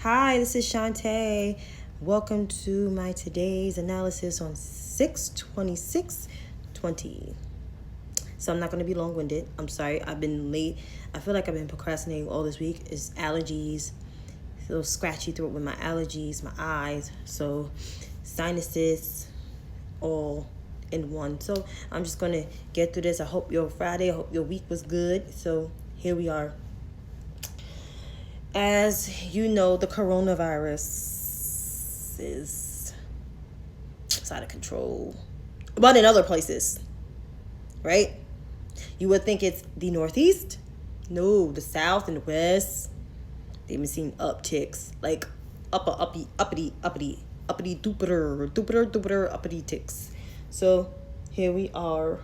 Hi, this is Shantae. Welcome to my today's analysis on 6/26/20. So I'm not going to be long-winded. I'm sorry. I've been late. I feel like I've been procrastinating all this week. It's allergies. A little scratchy throat with my allergies, my eyes. So sinuses all in one. So I'm just going to get through this. I hope your Friday, I hope your week was good. So here we are. As you know, the coronavirus is out of control. But in other places, right? You would think it's the Northeast. No, the South and the West. They've been seeing upticks. Like uppity, duper, uppity ticks. So here we are.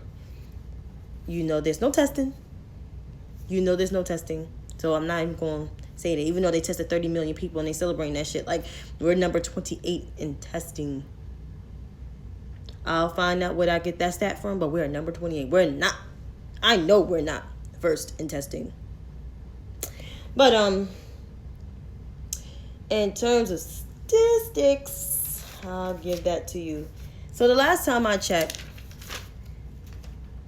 You know there's no testing. So I'm not even going to say that. Even though they tested 30 million people and they celebrating that shit. Like, we're number 28 in testing. I'll find out where I get that stat from, but we're number 28. We're not. I know we're not first in testing. But, in terms of statistics, I'll give that to you. So the last time I checked,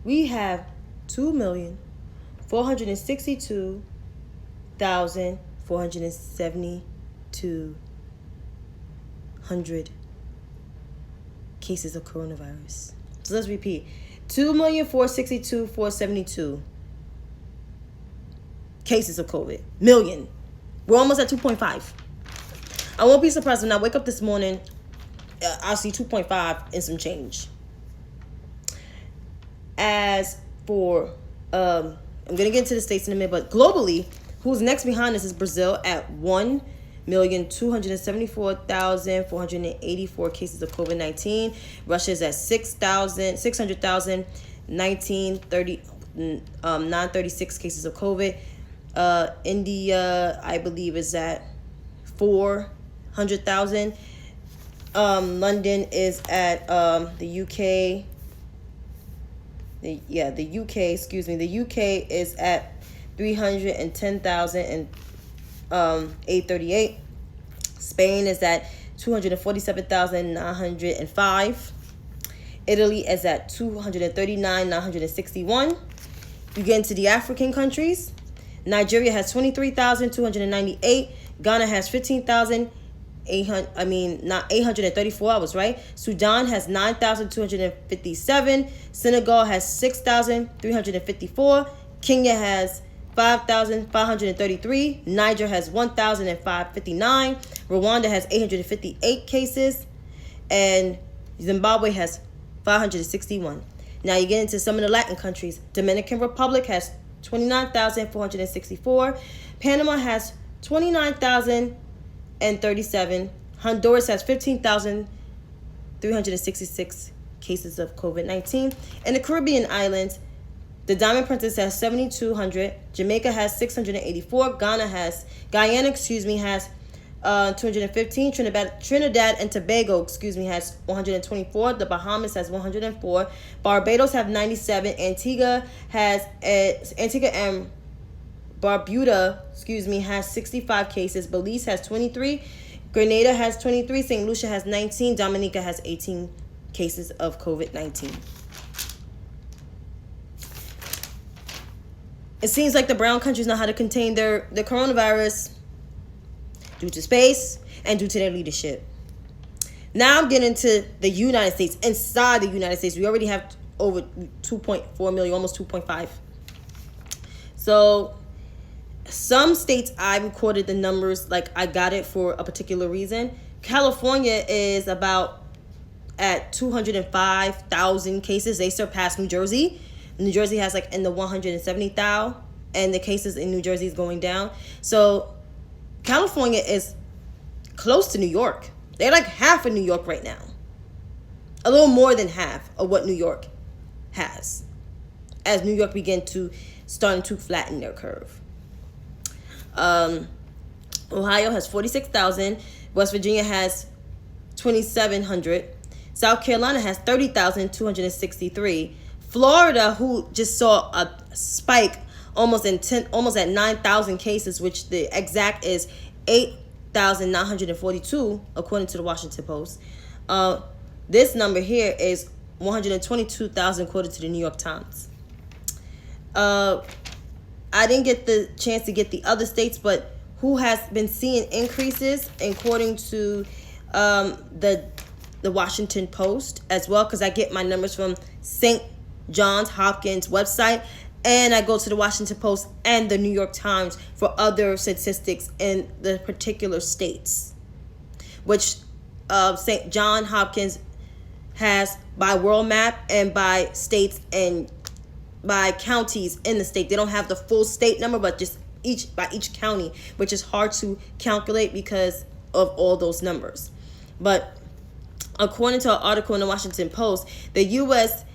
we have 2,462,472 cases of coronavirus. So let's repeat. 2,462,472 cases of COVID. Million. We're almost at 2.5. I won't be surprised when I wake up this morning, I'll see 2.5 and some change. As for, I'm going to get into the States in a minute, but globally, who's next behind us is Brazil at 1,274,484 cases of COVID-19. Russia is at 600,000, 936 cases of COVID. India, I believe, is at 400,000. London is at the UK. The UK is at 310,838. Spain is at 247,905. Italy is at 239,961. You get into the African countries. Nigeria has 23,298. Ghana has 834, I was right. Sudan has 9,257. Senegal has 6,354. Kenya has 5,533. Niger has 1,559. Rwanda has 858 cases. And Zimbabwe has 561. Now you get into some of the Latin countries. Dominican Republic has 29,464. Panama has 29,037. Honduras has 15,366 cases of COVID-19. In the Caribbean islands, the Diamond Princess has 7,200. Jamaica has 684. Guyana has 215. Trinidad and Tobago, has 124. The Bahamas has 104. Barbados have 97. Antigua and Barbuda, has 65 cases. Belize has 23. Grenada has 23. St. Lucia has 19. Dominica has 18 cases of COVID-19. It seems like the brown countries know how to contain the coronavirus due to space and due to their leadership. Now I'm getting to the United States. Inside the United States, we already have over 2.4 million, almost 2.5. So some states, I recorded the numbers, like I got it for a particular reason. California is about at 205,000 cases. They surpassed New Jersey. New Jersey has like in the 170,000, and the cases in New Jersey is going down. So California is close to New York. They're like half of New York right now. A little more than half of what New York has, as New York starting to flatten their curve. Ohio has 46,000. West Virginia has 2,700. South Carolina has 30,263. Florida, who just saw a spike almost at 9,000 cases, which the exact is 1,942, according to the Washington Post. This number here is 122,000, according to the New York Times. I didn't get the chance to get the other states, but who has been seeing increases, according to the Washington Post as well, because I get my numbers from St. Johns Hopkins website, and I go to the Washington Post and the New York Times for other statistics in the particular states, which St. John Hopkins has by world map and by states and by counties in the state. They don't have the full state number, but just by each county, which is hard to calculate because of all those numbers. But according to an article in the Washington Post, the U.S.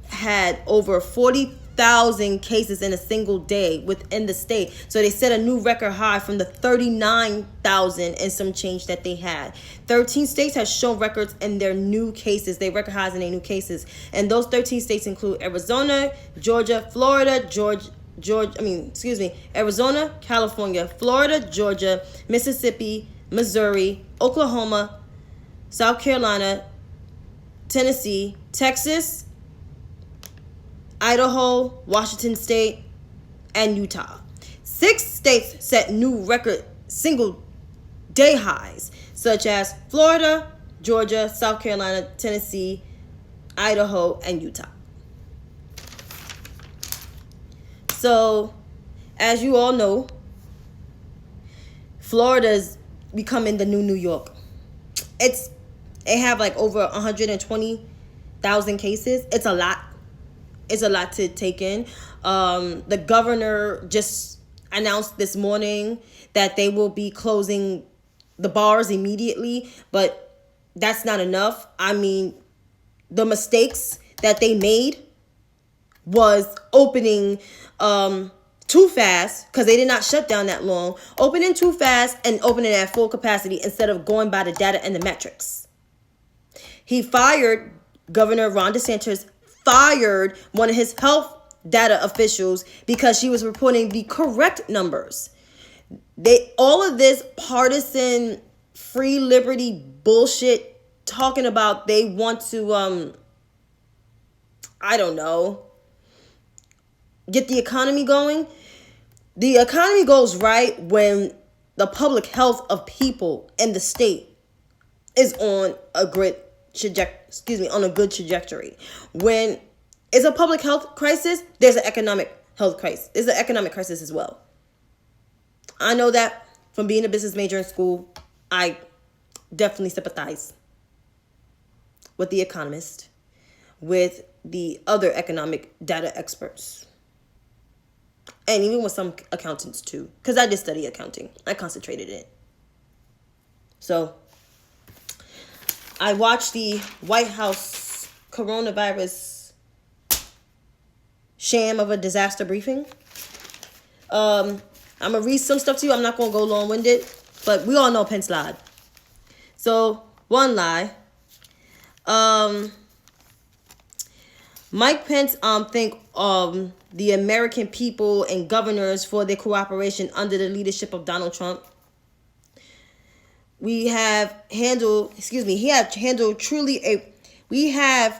had over 40,000 cases in a single day within the state. So they set a new record high from the 39,000 and some change that they had. 13 states have shown records in their new cases. They record highs in their new cases. And those 13 states include Arizona, Georgia, Florida, Arizona, California, Florida, Georgia, Mississippi, Missouri, Oklahoma, South Carolina, Tennessee, Texas, Idaho, Washington State, and Utah. 6 states set new record single day highs, such as Florida, Georgia, South Carolina, Tennessee, Idaho, and Utah. So, as you all know, Florida's becoming the new New York. It have like over 120,000 cases. It's a lot. It's a lot to take in. The governor just announced this morning that they will be closing the bars immediately, but that's not enough. I mean, the mistakes that they made was opening too fast, because they did not shut down that long. Opening too fast and opening at full capacity instead of going by the data and the metrics. He fired Governor Ron DeSantis, fired one of his health data officials because she was reporting the correct numbers. All of this partisan free liberty bullshit talking about they want to I don't know, get the economy going. The economy goes right when the public health of people in the state is on a good trajectory. When it's a public health crisis, there's an economic health crisis. There's an economic crisis as well. I know that from being a business major in school. I definitely sympathize with the economist, with the other economic data experts, and even with some accountants too, because I did study accounting. I concentrated in it. So I watched the White House coronavirus sham of a disaster briefing. I'm going to read some stuff to you. I'm not going to go long-winded, but we all know Pence lied. So, one lie. Mike Pence thank the American people and governors for their cooperation under the leadership of Donald Trump. We have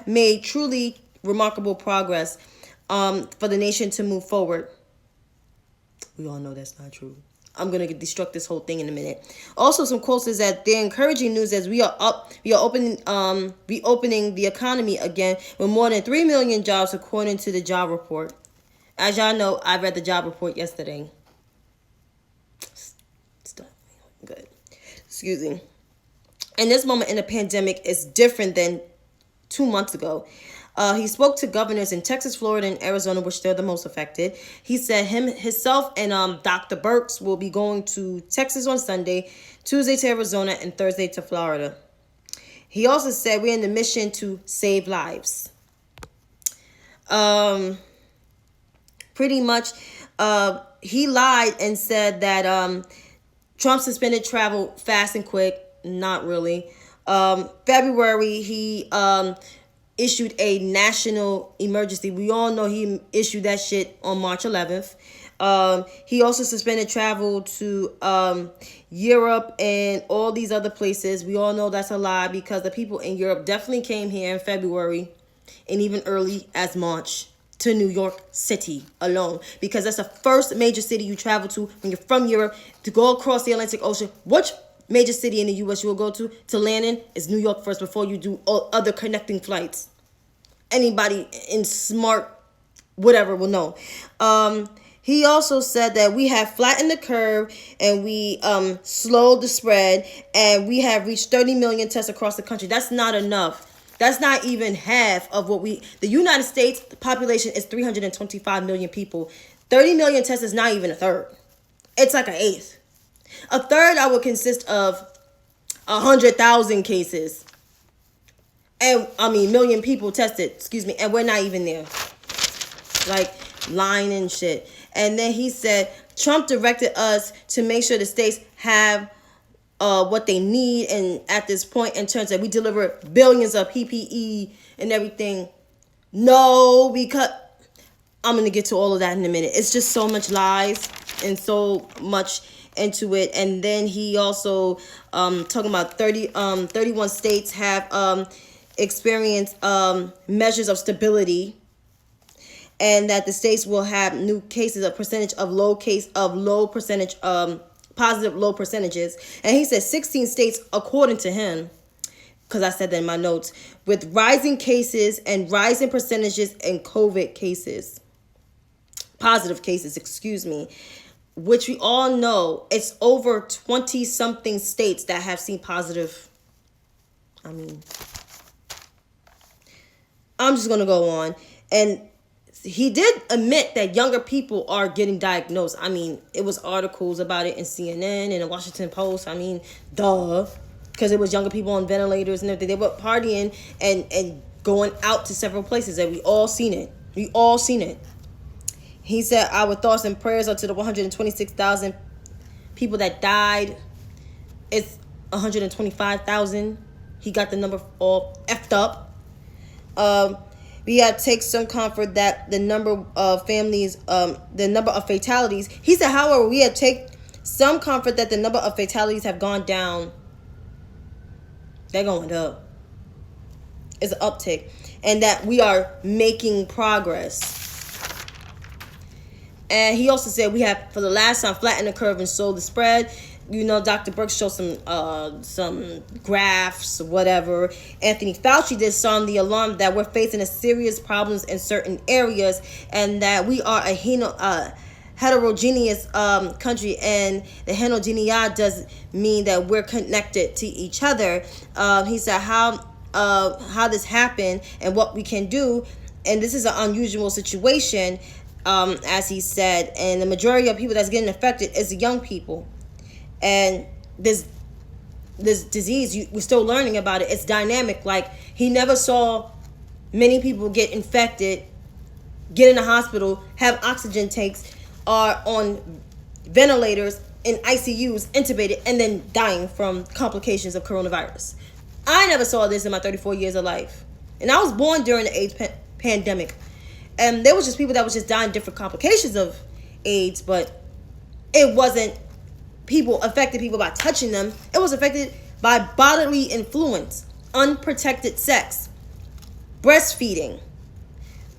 made truly remarkable progress for the nation to move forward. We all know that's not true. I'm going to destruct this whole thing in a minute. Also, some quotes is that they're encouraging news as we are reopening the economy again with more than 3 million jobs, according to the job report. As y'all know, I read the job report yesterday. Stop. Good. Excuse me. And this moment in the pandemic is different than 2 months ago. He spoke to governors in Texas, Florida, and Arizona, which they're the most affected. He said himself and Dr. Birx will be going to Texas on Sunday, Tuesday to Arizona, and Thursday to Florida. He also said we're in the mission to save lives. Pretty much, he lied and said that Trump suspended travel fast and quick. Not really. February, he issued a national emergency. We all know he issued that shit on March 11th. He also suspended travel to Europe and all these other places. We all know that's a lie because the people in Europe definitely came here in February and even early as March to New York City alone, because that's the first major city you travel to when you're from Europe to go across the Atlantic Ocean. Which major city in the U.S. you will go to land in is New York first before you do all other connecting flights. Anybody in smart whatever will know. He also said that we have flattened the curve and we slowed the spread, and we have reached 30 million tests across the country. That's not enough. That's not even half of what the United States population is 325 million people. 30 million tests is not even a third. It's like an eighth. A third I would consist of 100,000 cases. And million people tested, and we're not even there. Like lying and shit. And then he said, Trump directed us to make sure the states have what they need, and at this point in terms that we deliver billions of PPE and everything. No, because I'm going to get to all of that in a minute. It's just so much lies and so much into it. And then he also talking about 31 states have experienced measures of stability, and that the states will have new cases, a percentage of positive low percentages. And he said 16 states, according to him, because I said that in my notes, with rising cases and rising percentages in COVID cases, positive cases, which we all know it's over 20 something states that have seen positive. I'm just going to go on. And he did admit that younger people are getting diagnosed. It was articles about it in CNN and the Washington Post. Duh. Because it was younger people on ventilators and everything. They were partying and going out to several places. And we all seen it. He said, our thoughts and prayers are to the 126,000 people that died. It's 125,000. He got the number all effed up. We have to take some comfort that the number of fatalities. He said, however, we have to take some comfort that the number of fatalities have gone down. They're going up. It's an uptick. And that we are making progress. And he also said we have, for the last time, flattened the curve and slowed the spread. Dr. Burke showed some graphs, whatever. Anthony Fauci did sound the alarm that we're facing a serious problems in certain areas, and that we are a heterogeneous country, and the heterogeneity does mean that we're connected to each other. He said how this happened and what we can do, and this is an unusual situation, as he said, and the majority of people that's getting affected is the young people. And this disease, we're still learning about it. It's dynamic. Like, he never saw many people get infected, get in the hospital, have oxygen tanks, are on ventilators, in ICUs, intubated, and then dying from complications of coronavirus. I never saw this in my 34 years of life. And I was born during the AIDS pandemic. And there was just people that was just dying different complications of AIDS, but it wasn't affected people by touching them. It was affected by bodily influence, unprotected sex, breastfeeding,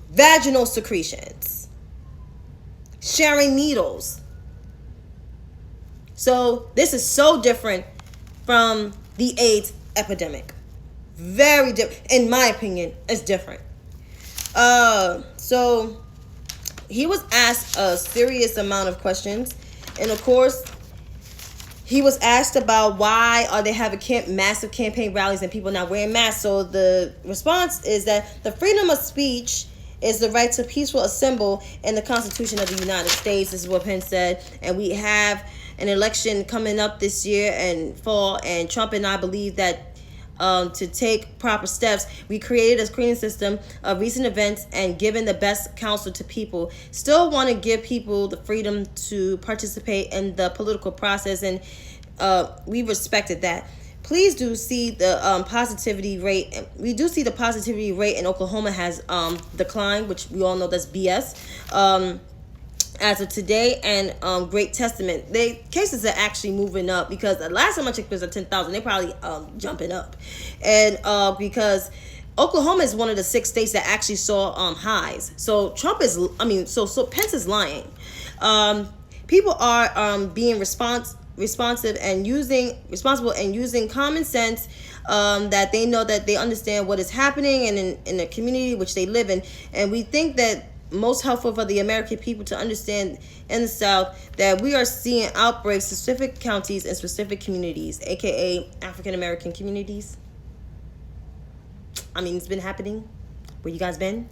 vaginal secretions, sharing needles. So this is so different from the AIDS epidemic. Very different. In my opinion, it's different. So he was asked a serious amount of questions. And of course, he was asked about why are they having massive campaign rallies and people not wearing masks. So the response is that the freedom of speech is the right to peaceful assembly in the Constitution of the United States. This is what Penn said. And we have an election coming up this year and fall. And Trump and I believe that to take proper steps, we created a screening system of recent events and given the best counsel to people. Still want to give people the freedom to participate in the political process, and we respected that. Please do see the positivity rate. We do see the positivity rate in Oklahoma has declined, which we all know that's BS. as of today, and Great Testament. The cases are actually moving up, because the last time I checked was at 10,000. They probably jumping up, and because Oklahoma is one of the 6 states that actually saw highs. So Trump is, so Pence is lying. People are being responsible and using common sense, that they know, that they understand what is happening in the community which they live in. And we think that most helpful for the American people to understand in the South that we are seeing outbreaks in specific counties and specific communities, aka African American communities. It's been happening. Where you guys been?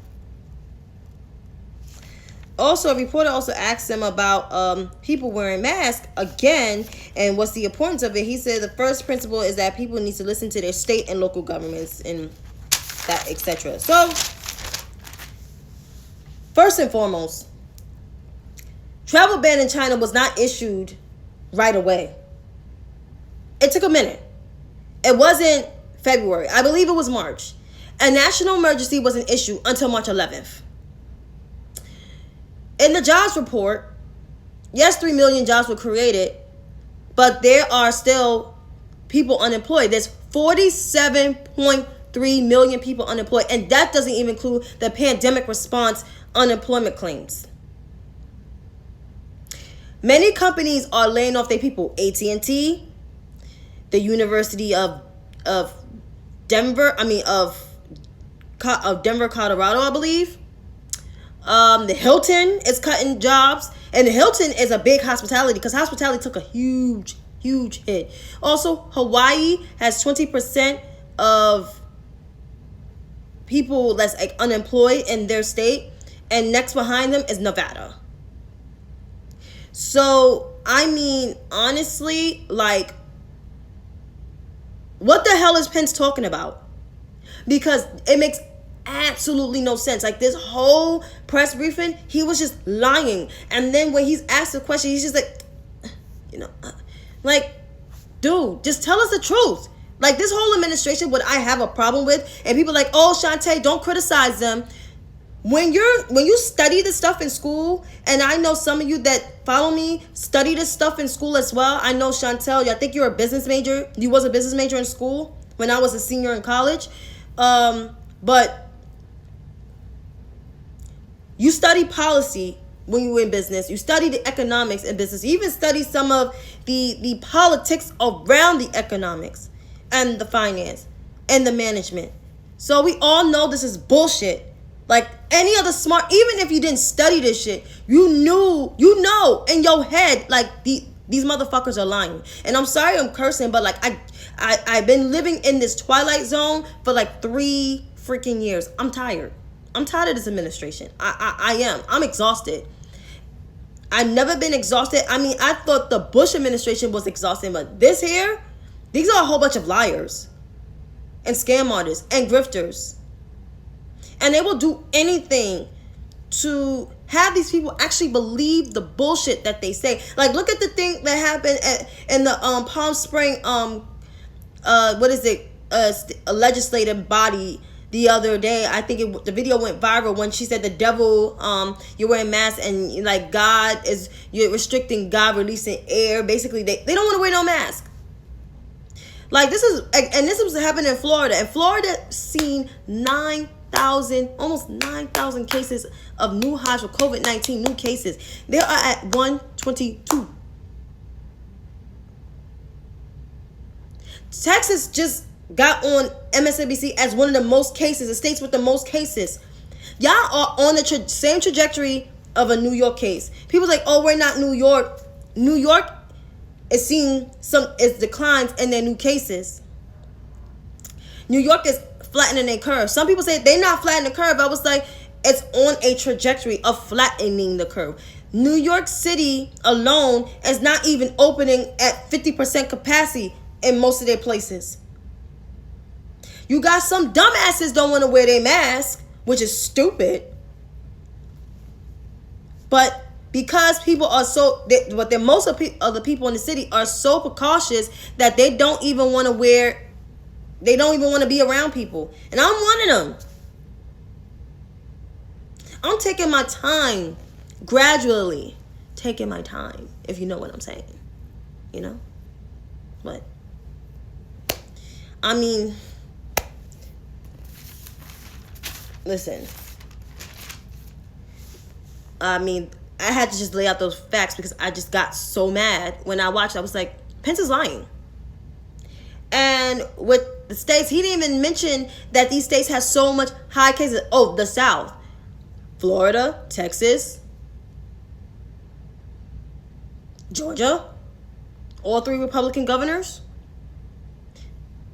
Also, a reporter also asked them about people wearing masks again, and what's the importance of it. He said the first principle is that people need to listen to their state and local governments, and that, etc. So, first and foremost, travel ban in China was not issued right away. It took a minute. It wasn't February. I believe it was March. A national emergency wasn't issued until March 11th. In the jobs report, yes, 3 million jobs were created, but there are still people unemployed. There's 47.3 million people unemployed, and that doesn't even include the pandemic response unemployment claims. Many companies are laying off their people. AT&T, the University of Denver, of Denver, Colorado, I believe. The Hilton is cutting jobs, and the Hilton is a big hospitality, because hospitality took a huge hit. Also, Hawaii has 20% of people that's unemployed in their state, and next behind them is Nevada. So, honestly, what the hell is Pence talking about? Because it makes absolutely no sense. This whole press briefing, he was just lying. And then when he's asked a question, he's just dude, just tell us the truth. This whole administration, what I have a problem with, and people oh, Shantae, don't criticize them. When you study this stuff in school, and I know some of you that follow me study this stuff in school as well. I know Chantel, I think you're a business major. You was a business major in school when I was a senior in college. But you study policy when you were in business. You study the economics in business. You even study some of the politics around the economics and the finance and the management. So we all know this is bullshit. Any other smart, even if you didn't study this shit, you know in your head, these motherfuckers are lying. And I'm sorry I'm cursing, but I've been living in this twilight zone for 3 freaking years. I'm tired. I'm tired of this administration. I am. I'm exhausted. I've never been exhausted. I thought the Bush administration was exhausting, but these are a whole bunch of liars and scam artists and grifters. And they will do anything to have these people actually believe the bullshit that they say. Look at the thing that happened in the Palm Spring, a legislative body the other day. I think the video went viral when she said the devil, you're wearing masks, and you're restricting God releasing air. Basically, they don't want to wear no mask. This was happening in Florida. And Florida seen almost 9,000 cases of new highs for COVID-19 new cases. They are at 122. Texas just got on MSNBC as one of the most cases, the states with the most cases. Y'all are on the same trajectory of a New York case. People oh, we're not New York. New York is seeing declines in their new cases. New York is flattening their curve. Some people say they're not flattening the curve. I was it's on a trajectory of flattening the curve. New York City alone is not even opening at 50% capacity in most of their places. You got some dumbasses don't want to wear their mask, which is stupid. But because people are most of the people in the city are so precautious that they don't even want to be around people. And I'm one of them. I'm taking my time gradually. taking my time, if you know what I'm saying. You know? But, I mean, listen. I mean, I had to just lay out those facts because I just got so mad when I watched. I was like, Pence is lying. And with the states, he didn't even mention that these states have so much high cases. Oh, the South. Florida, Texas, Georgia, all 3 Republican governors.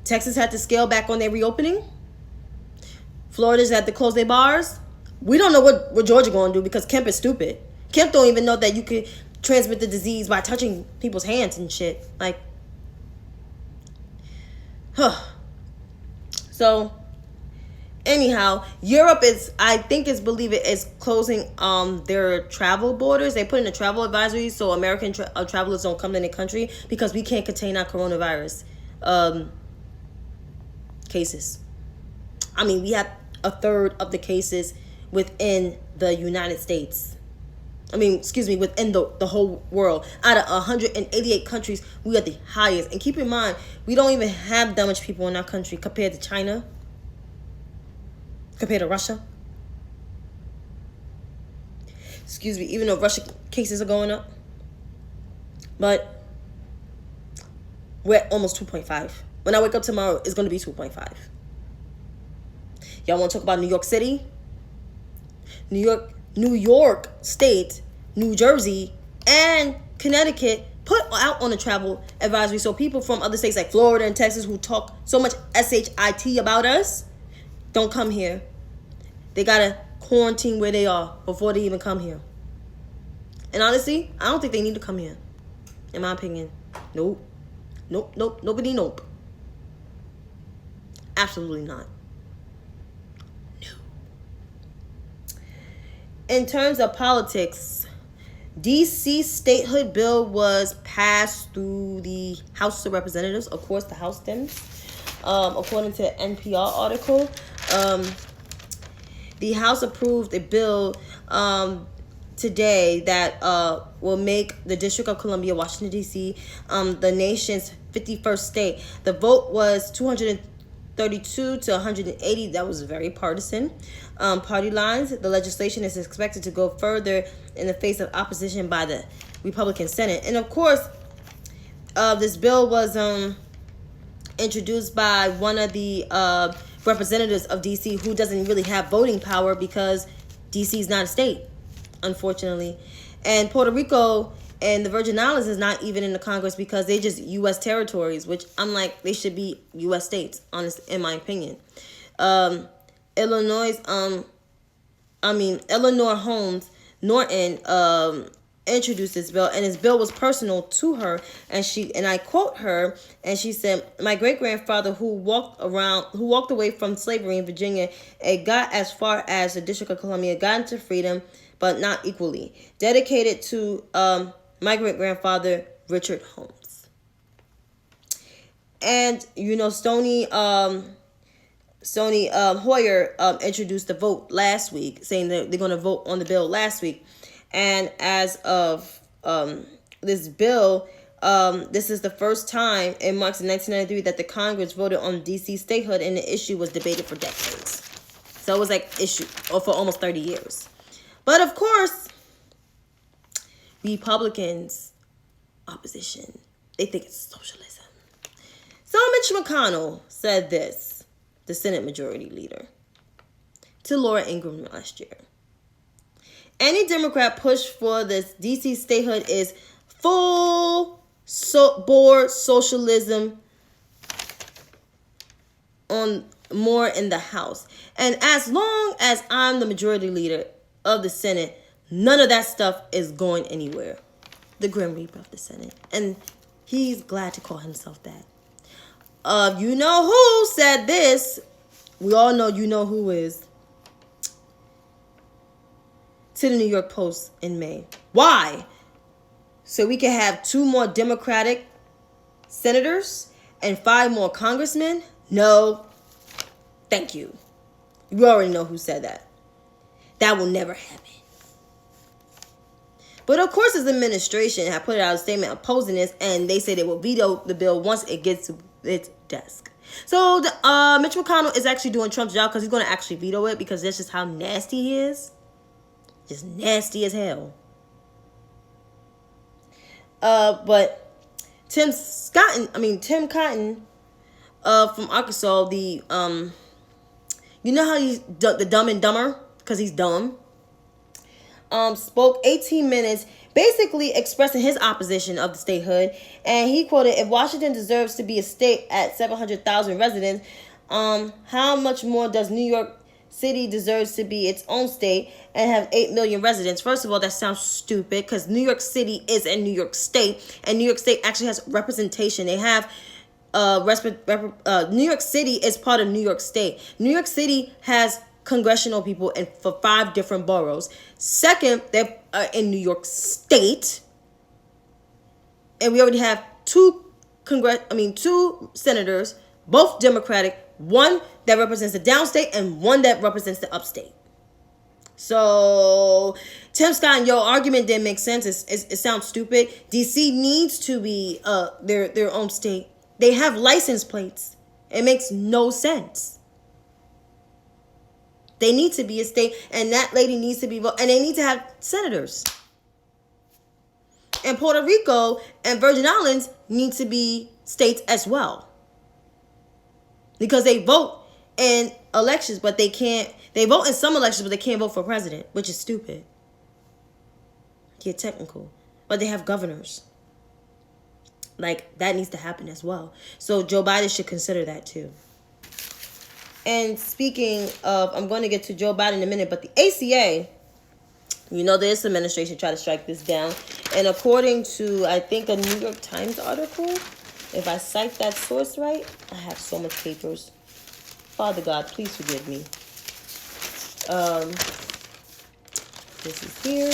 Texas had to scale back on their reopening. Florida's had to close their bars. We don't know what Georgia going to do because Kemp is stupid. Kemp don't even know that you could transmit the disease by touching people's hands and shit. Like, So, anyhow, Europe is, I think is, believe it, is closing their travel borders. They put in a travel advisory so American travelers don't come in the country because we can't contain our coronavirus cases. I mean, we have a third of the cases within the United States. I mean, excuse me, within the whole world. Out of 188 countries, we are the highest. And keep in mind, we don't even have that much people in our country compared to China, compared to Russia. Excuse me, even though Russia cases are going up. But we're at almost 2.5. When I wake up tomorrow, it's going to be 2.5. Y'all want to talk about New York City? New York State, New Jersey, and Connecticut put out on a travel advisory so people from other states like Florida and Texas who talk so much shit about us don't come here. They gotta quarantine where they are before they even come here. And honestly, I don't think they need to come here. In my opinion. Nope. Nobody, nope. Absolutely not. In terms of politics, D.C. statehood bill was passed through the House of Representatives. Of course, the House Dems. According to an NPR article, the House approved a bill today that will make the District of Columbia, Washington, D.C., the nation's 51st state. The vote was 232 to 180. That was very partisan. Party lines. The legislation is expected to go further in the face of opposition by the Republican Senate. And of course, this bill was introduced by one of the representatives of D.C. who doesn't really have voting power because D.C. is not a state, unfortunately. And Puerto Rico and the Virgin Islands is not even in the Congress because they're just U.S. territories, which I'm like, they should be U.S. states, honest, in my opinion. Eleanor Holmes Norton introduced this bill, and this bill was personal to her, and I quote her, and she said, "My great-grandfather who walked away from slavery in Virginia and got as far as the District of Columbia, got into freedom, but not equally. Dedicated to my great-grandfather, Richard Holmes." And, you know, Stony Hoyer introduced the vote last week, saying that they're going to vote on the bill last week. And as of this bill, this is the first time in March of 1993 that the Congress voted on D.C. statehood, and the issue was debated for decades. So it was like issue for almost 30 years. But of course, Republicans, opposition, they think it's socialism. So Mitch McConnell said this, the Senate Majority Leader, to Laura Ingraham last year. Any Democrat push for this D.C. statehood is full board socialism on more in the House. And as long as I'm the Majority Leader of the Senate, none of that stuff is going anywhere. The Grim Reaper of the Senate. And he's glad to call himself that. You know who said this? We all know you know who is. To the New York Post in May. Why? So we can have 2 more Democratic senators and 5 more congressmen? No. Thank you. You already know who said that. That will never happen. But of course, his administration had put out a statement opposing this, and they say they will veto the bill once it gets to its desk. So Mitch McConnell is actually doing Trump's job because he's going to actually veto it, because that's just how nasty he is. Just nasty as hell. But Tim Cotton from Arkansas, you know how he's the Dumb and Dumber, because he's dumb, spoke 18 minutes basically expressing his opposition of the statehood. And he quoted, "If Washington deserves to be a state at 700,000 residents, how much more does New York City deserves to be its own state and have 8 million residents?" First of all, that sounds stupid, because New York City is in New York State, and New York State actually has representation. They have New York City is part of New York State. New York City has congressional people for 5 different boroughs. Second, they're in New York State, and we already have two senators, both Democratic, one that represents the downstate and one that represents the upstate. So, Tim Scott, your argument didn't make sense. It sounds stupid. DC needs to be their own state. They have license plates. It makes no sense. They need to be a state, and that lady needs to be voted, and they need to have senators. And Puerto Rico and Virgin Islands need to be states as well, because they vote in elections, but they can't. They vote in some elections, but they can't vote for president, which is stupid. Get technical, but they have governors. Like, that needs to happen as well. So Joe Biden should consider that too. And speaking of, I'm going to get to Joe Biden in a minute, but the ACA, this administration tried to strike this down. And according to, I think, a New York Times article, if I cite that source right, I have so much papers. Father God, please forgive me. This is here.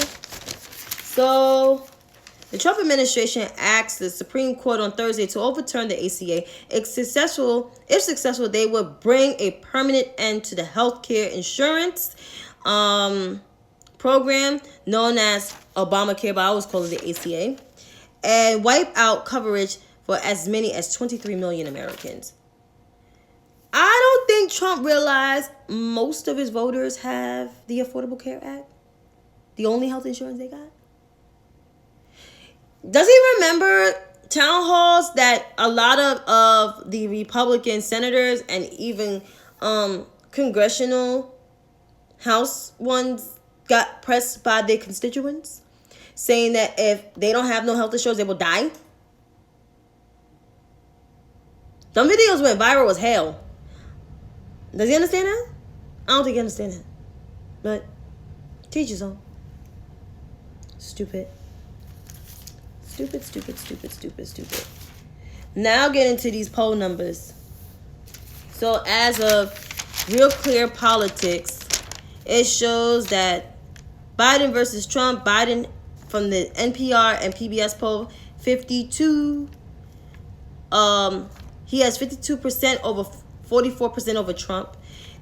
So, the Trump administration asked the Supreme Court on Thursday to overturn the ACA. If successful, they would bring a permanent end to the health care insurance program known as Obamacare, but I always call it the ACA, and wipe out coverage for as many as 23 million Americans. I don't think Trump realized most of his voters have the Affordable Care Act, the only health insurance they got. Does he remember town halls that a lot of the Republican senators and even congressional House ones got pressed by their constituents, saying that if they don't have no health insurance, they will die? Some videos went viral as hell. Does he understand that? I don't think he understands that. But teach his own. Stupid. Stupid. Now get into these poll numbers. So as of Real Clear Politics, it shows that Biden versus Trump, Biden from the NPR and PBS poll, 52. He has 52% over 44% over Trump.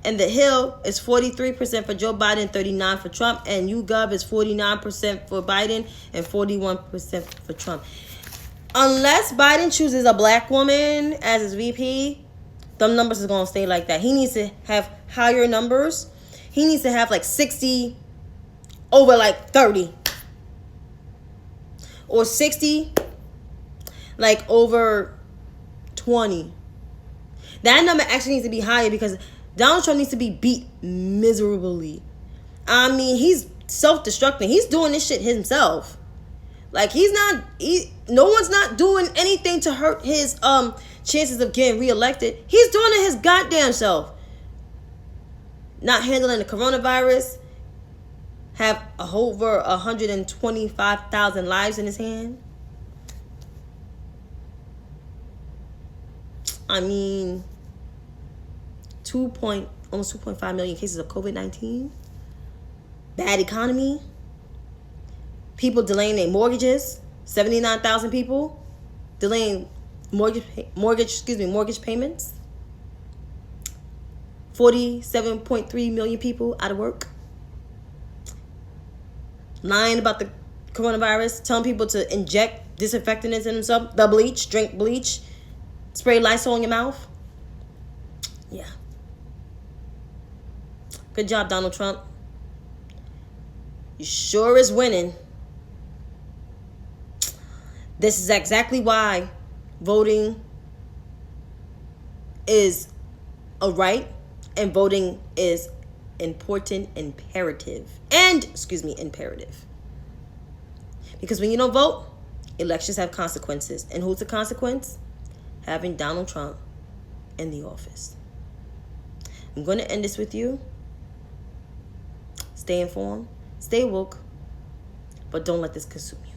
And The Hill is 43% for Joe Biden, 39% for Trump. And YouGov is 49% for Biden and 41% for Trump. Unless Biden chooses a black woman as his VP, them numbers is going to stay like that. He needs to have higher numbers. He needs to have like 60 over like 30. Or 60 like over 20. That number actually needs to be higher, because Donald Trump needs to be beat miserably. I mean, he's self-destructing. He's doing this shit himself. Like, no one's not doing anything to hurt his chances of getting reelected. He's doing it his goddamn self. Not handling the coronavirus. Have over 125,000 lives in his hand. I mean, almost 2.5 million cases of COVID-19. Bad economy. People delaying their mortgages. 79,000 people delaying mortgage payments. 47.3 million people out of work. Lying about the coronavirus, telling people to inject disinfectant into themselves, the bleach, drink bleach, spray Lysol in your mouth. Yeah. Good job, Donald Trump. You sure is winning. This is exactly why voting is a right and voting is imperative. Because when you don't vote, elections have consequences. And who's the consequence? Having Donald Trump in the office. I'm going to end this with you. Stay informed, stay woke, but don't let this consume you.